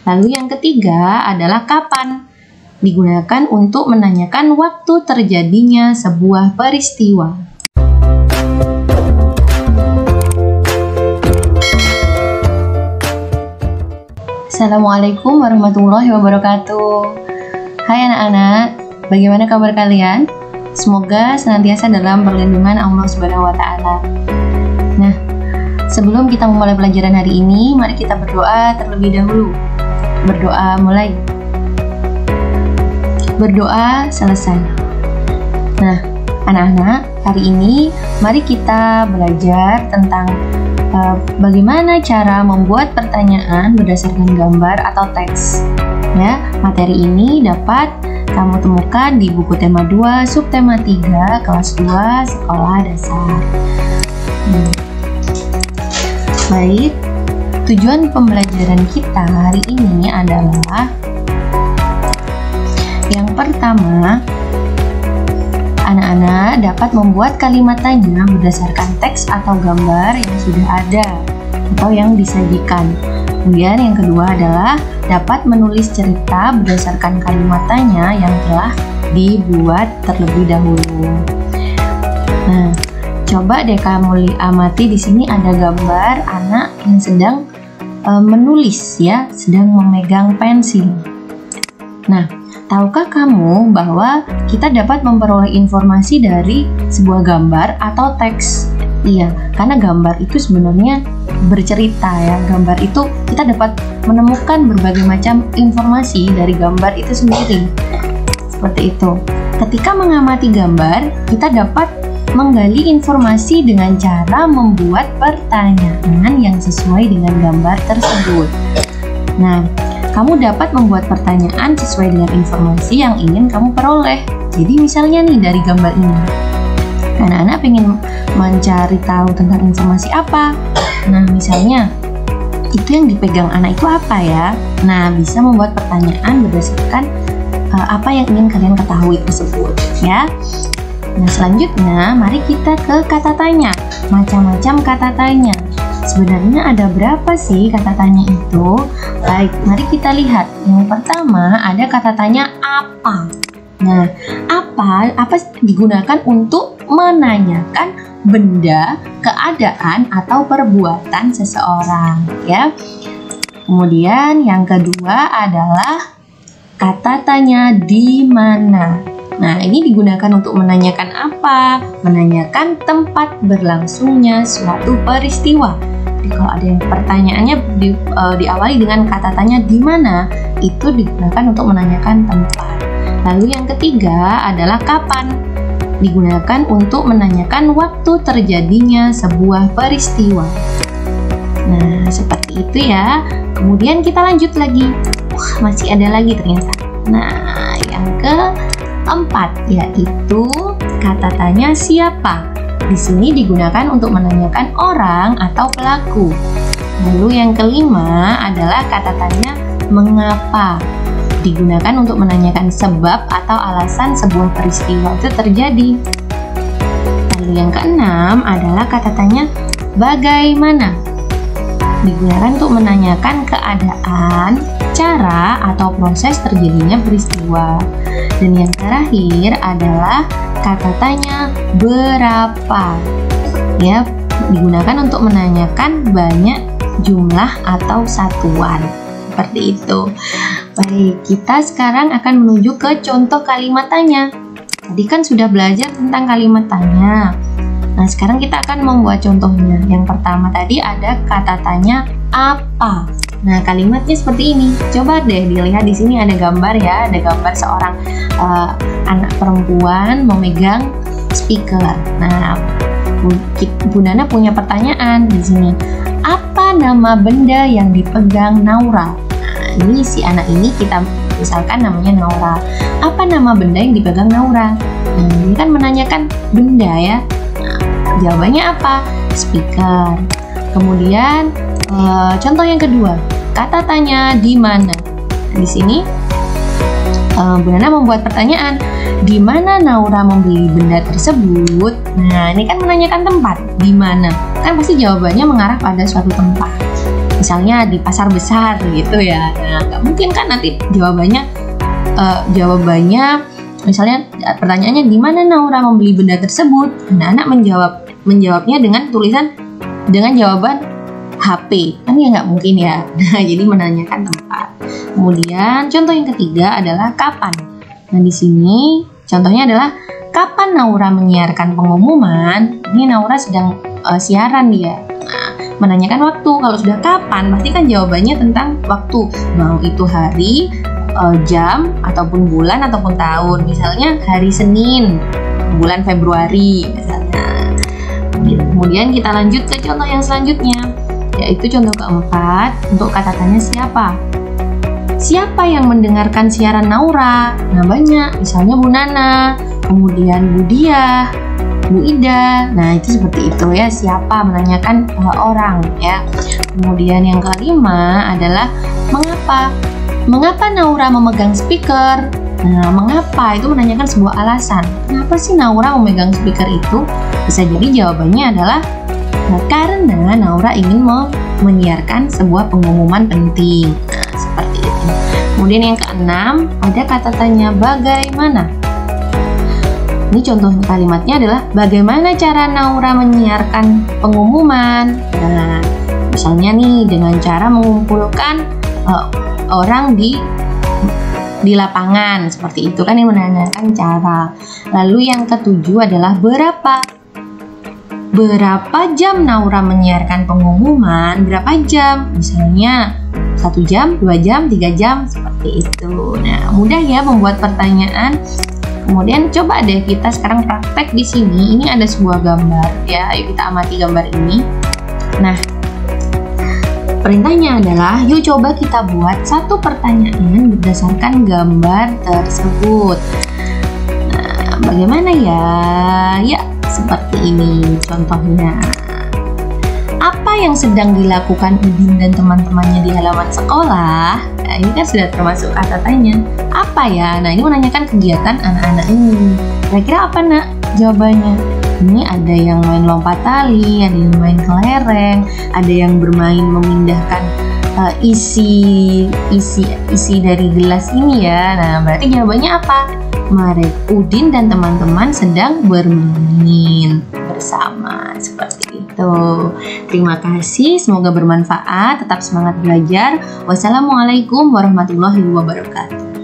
Lalu yang ketiga adalah kapan. Digunakan untuk menanyakan waktu terjadinya sebuah peristiwa. Assalamualaikum warahmatullahi wabarakatuh. Hai anak-anak, bagaimana kabar kalian? Semoga senantiasa dalam perlindungan Allah Subhanahu wa Ta'ala. Nah, sebelum kita memulai pelajaran hari ini, mari kita berdoa terlebih dahulu. Berdoa mulai. Berdoa selesai. Nah, anak-anak, hari ini mari kita belajar tentang bagaimana cara membuat pertanyaan berdasarkan gambar atau teks. Ya, materi ini dapat kamu temukan di buku tema 2, subtema 3, kelas 2, sekolah dasar. Baik, tujuan pembelajaran kita hari ini adalah yang pertama, anak-anak dapat membuat kalimat tanya berdasarkan teks atau gambar yang sudah ada atau yang disajikan. Kemudian yang kedua adalah dapat menulis cerita berdasarkan kalimat tanya yang telah dibuat terlebih dahulu. Nah, coba deh kamu amati, di sini ada gambar anak yang sedang menulis ya, sedang memegang pensil. Nah, tahukah kamu bahwa kita dapat memperoleh informasi dari sebuah gambar atau teks? Iya, karena gambar itu sebenarnya bercerita ya. Gambar itu kita dapat menemukan berbagai macam informasi dari gambar itu sendiri. Seperti itu. Ketika mengamati gambar, kita dapat menggali informasi dengan cara membuat pertanyaan yang sesuai dengan gambar tersebut. Nah, kamu dapat membuat pertanyaan sesuai dengan informasi yang ingin kamu peroleh. Jadi misalnya nih dari gambar ini, anak-anak ingin mencari tahu tentang informasi apa. Nah misalnya, itu yang dipegang anak itu apa ya? Nah, bisa membuat pertanyaan berdasarkan apa yang ingin kalian ketahui tersebut ya. Nah, selanjutnya mari kita ke kata tanya. Macam-macam kata tanya. Sebenarnya ada berapa sih kata tanya itu? Baik, mari kita lihat. Yang pertama ada kata tanya apa. Nah, apa digunakan untuk menanyakan benda, keadaan, atau perbuatan seseorang, ya. Kemudian yang kedua adalah kata tanya di mana. Nah, ini digunakan untuk menanyakan apa? Menanyakan tempat berlangsungnya suatu peristiwa. Jadi, kalau ada yang pertanyaannya diawali dengan kata tanya di mana, itu digunakan untuk menanyakan tempat. Lalu yang ketiga adalah kapan. Digunakan untuk menanyakan waktu terjadinya sebuah peristiwa. Nah, seperti itu ya. Kemudian kita lanjut lagi. Wah, masih ada lagi ternyata. Nah, yang keempat yaitu kata tanya siapa. Di sini digunakan untuk menanyakan orang atau pelaku. Lalu yang kelima adalah kata tanya mengapa. Digunakan untuk menanyakan sebab atau alasan sebuah peristiwa itu terjadi. Lalu yang keenam adalah kata tanya bagaimana. Digunakan untuk menanyakan keadaan, cara, atau proses terjadinya peristiwa. Dan yang terakhir adalah kata tanya berapa. Ya, digunakan untuk menanyakan banyak jumlah atau satuan. Seperti itu. Baik, kita sekarang akan menuju ke contoh kalimat tanya. Tadi kan sudah belajar tentang kalimat tanya. Nah, sekarang kita akan membuat contohnya. Yang pertama tadi ada kata tanya apa. Nah, kalimatnya seperti ini. Coba deh dilihat, di sini ada gambar ya. Ada gambar seorang anak perempuan memegang speaker. Nah, Bu Nana punya pertanyaan di sini. Apa nama benda yang dipegang Naura? Nah, ini si anak ini kita misalkan namanya Naura. Apa nama benda yang dipegang Naura? Nah, ini kan menanyakan benda ya. Nah, jawabannya apa? Speaker. Kemudian contoh yang kedua, kata tanya di mana. Nah, di sini Bu Nana membuat pertanyaan, di mana Naura membeli benda tersebut? Nah, ini kan menanyakan tempat, di mana? Kan pasti jawabannya mengarah pada suatu tempat. misalnya di pasar besar gitu ya. Nah, nggak mungkin kan nanti jawabannya misalnya pertanyaannya di mana Naura membeli benda tersebut. Anak-anak menjawabnya dengan jawaban HP, kan ya nggak mungkin ya. Nah, jadi menanyakan tempat. Kemudian contoh yang ketiga adalah kapan. Nah, di sini contohnya adalah kapan Naura menyiarkan pengumuman. Ini Naura sedang siaran dia. Nah, menanyakan waktu. Kalau sudah kapan, pasti kan jawabannya tentang waktu. Mau itu hari, jam, ataupun bulan, ataupun tahun. Misalnya hari Senin, bulan Februari misalnya. Kemudian kita lanjut ke contoh yang selanjutnya, yaitu contoh keempat. Untuk kata tanya siapa? Siapa yang mendengarkan siaran Naura? Nah, banyak. Misalnya Bu Nana, kemudian Bu Diah, Bu Ida. Nah, itu seperti itu ya, siapa menanyakan orang ya. Kemudian yang kelima adalah mengapa. Mengapa Naura memegang speaker? Nah, mengapa itu menanyakan sebuah alasan. Kenapa sih Naura memegang speaker itu? Bisa jadi jawabannya adalah karena Naura ingin menyiarkan sebuah pengumuman penting. Nah, seperti itu. Kemudian yang keenam, ada kata tanya bagaimana. Ini contoh kalimatnya adalah bagaimana cara Naura menyiarkan pengumuman. Nah, misalnya nih dengan cara mengumpulkan orang di lapangan, seperti itu kan yang menanyakan cara. Lalu yang ketujuh adalah berapa jam Naura menyiarkan pengumuman, berapa jam, misalnya 1 jam, 2 jam, 3 jam, seperti itu. Nah, mudah ya membuat pertanyaan. Kemudian coba deh kita sekarang praktek di sini. Ini ada sebuah gambar ya, ayo kita amati gambar ini. Nah, perintahnya adalah yuk coba kita buat satu pertanyaan berdasarkan gambar tersebut. Nah, bagaimana ya? Ya, seperti ini contohnya. Apa yang sedang dilakukan Udin dan teman-temannya di halaman sekolah? Nah, ini kan sudah termasuk kata tanya. Apa ya? Nah, ini menanyakan kegiatan anak-anak ini. Kira-kira apa, Nak, jawabannya? Ini ada yang main lompat tali, ada yang main kelereng, ada yang bermain memindahkan isi dari gelas ini ya. Nah, berarti jawabannya apa? Udin dan teman-teman sedang bermain bersama, seperti itu. Terima kasih, semoga bermanfaat. Tetap semangat belajar. Wassalamualaikum warahmatullahi wabarakatuh.